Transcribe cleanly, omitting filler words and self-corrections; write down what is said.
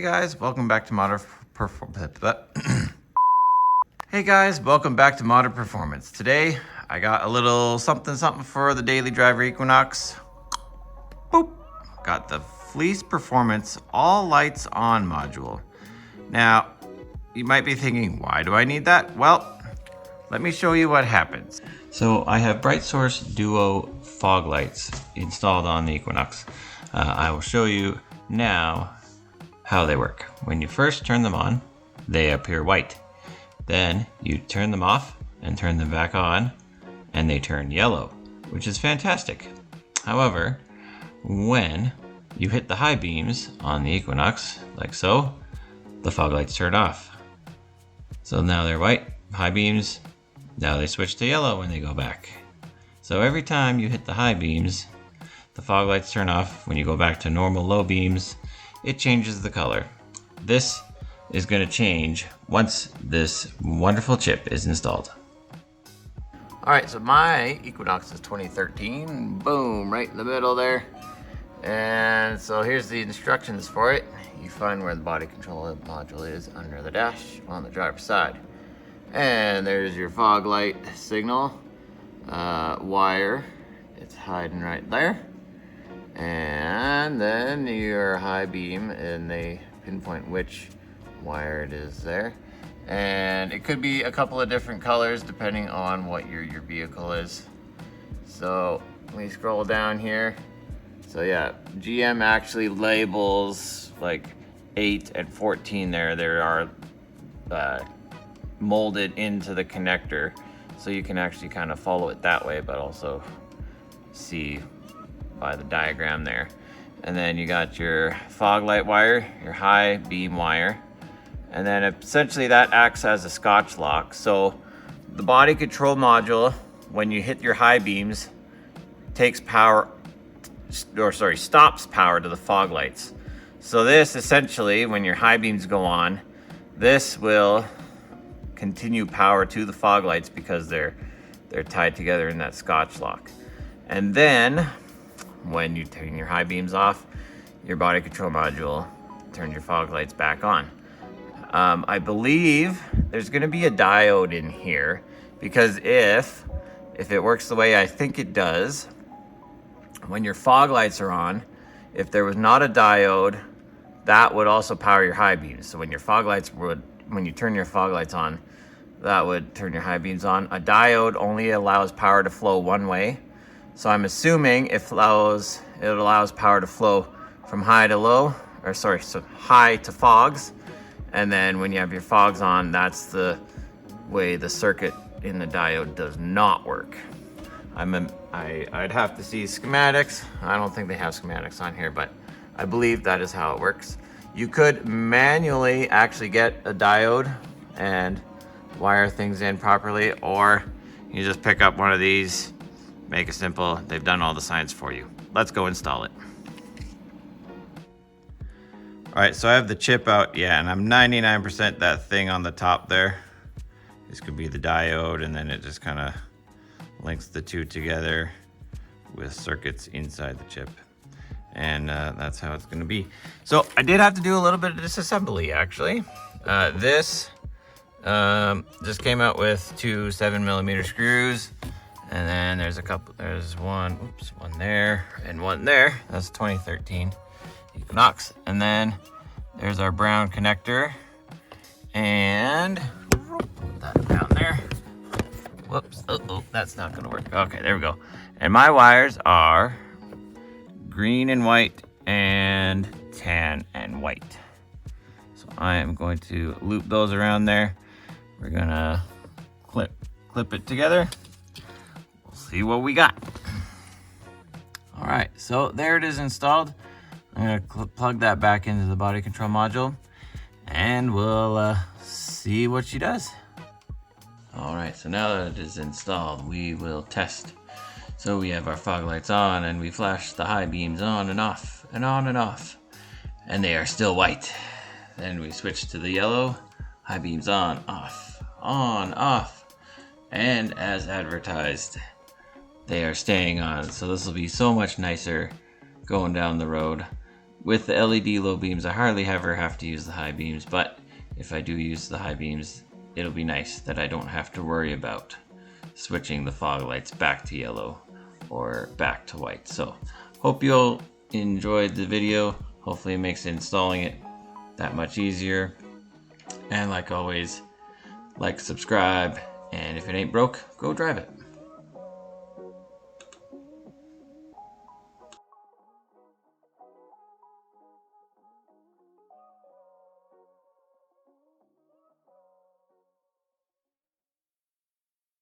Hey guys, welcome back to Modern Hey guys, welcome back to Modern Performance. Today, I got a little something for the daily driver Equinox. Boop. Got the Fleece Performance All Lights On module. Now, you might be thinking, why do I need that? Well, let me show you what happens. So I have Bright Source Duo fog lights installed on the Equinox. I will show you now how they work. When you first turn them on, they appear white. Then you turn them off and turn them back on, and they turn yellow, which is fantastic. However, when you hit the high beams on the Equinox, like so, the fog lights turn off. So now they're white, high beams, now they switch to yellow when they go back. So every time you hit the high beams, the fog lights turn off. When you go back to normal low beams, it changes the color. This is going to change once this wonderful chip is installed. Alright, so my Equinox is 2013. Boom, right in the middle there. And so here's the instructions for it. You find where the body control module is under the dash on the driver's side. And there's your fog light signal wire. It's hiding right there. And then your high beam, and they pinpoint which wire it is there. And it could be a couple of different colors depending on what your vehicle is. So we scroll down here. So yeah, GM actually labels like 8 and 14 there. There are molded into the connector, so you can actually kind of follow it that way, but also see by the diagram there. And then you got your fog light wire, your high beam wire, and then essentially that acts as a Scotch lock. So the body control module, when you hit your high beams, takes power, stops power to the fog lights. So this essentially, when your high beams go on, this will continue power to the fog lights because they're tied together in that Scotch lock. And then when you turn your high beams off, your body control module turns your fog lights back on. I believe there's going to be a diode in here, because if it works the way I think it does, when your fog lights are on, if there was not a diode, that would also power your high beams. So when you turn your fog lights on, that would turn your high beams on. A diode only allows power to flow one way. So I'm assuming it allows power to flow from high to low, so high to fogs. And then when you have your fogs on, that's the way the circuit in the diode does not work. I'd have to see schematics. I don't think they have schematics on here, but I believe that is how it works. You could manually actually get a diode and wire things in properly, or you just pick up one of these, make it simple. They've done all the science for you. Let's go install it. All right, so I have the chip out, yeah, and I'm 99% that thing on the top there. This could be the diode, and then it just kind of links the two together with circuits inside the chip. And that's how it's gonna be. So I did have to do a little bit of disassembly, actually. This just came out with 2 7mm screws, and then there's one there and one there. That's 2013 Equinox. And then there's our brown connector, and put that down there. Whoops, that's not gonna work. Okay, there we go. And my wires are green and white and tan and white. So I am going to loop those around there. We're gonna clip it together. We'll see what we got. All right, so there it is installed. I'm gonna plug that back into the body control module, and we'll see what she does. All right, so now that it is installed, we will test. So we have our fog lights on, and we flash the high beams on and off, and on and off, and they are still white. Then we switch to the yellow, high beams on, off, and as advertised, they are staying on. So this will be so much nicer going down the road. with the LED low beams, I hardly ever have to use the high beams, but if I do use the high beams, it'll be nice that I don't have to worry about switching the fog lights back to yellow or back to white. So hope you all enjoyed the video. Hopefully it makes installing it that much easier. And like always, like, subscribe, and if it ain't broke, go drive it.